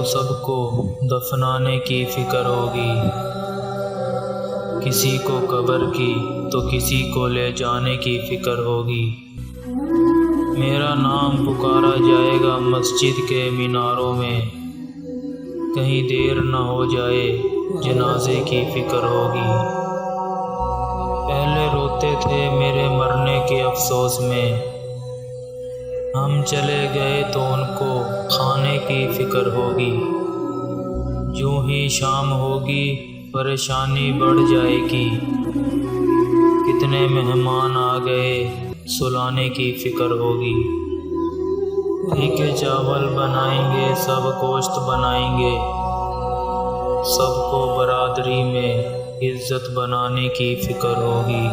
सबको दफनाने की फ़िक्र होगी। किसी को कब्र की तो किसी को ले जाने की फ़िक्र होगी। मेरा नाम पुकारा जाएगा मस्जिद के मीनारों में, कहीं देर न हो जाए जनाजे की फ़िक्र होगी। पहले रोते थे मेरे मरने के अफसोस में, हम चले गए तो उनको खाने की फ़िक्र होगी। यूं ही शाम होगी परेशानी बढ़ जाएगी, कितने मेहमान आ गए सुलाने की फ़िक्र होगी। फीके चावल बनाएंगे सब गोश्त बनाएंगे, सबको बरादरी में इज़्ज़त बनाने की फ़िक्र होगी।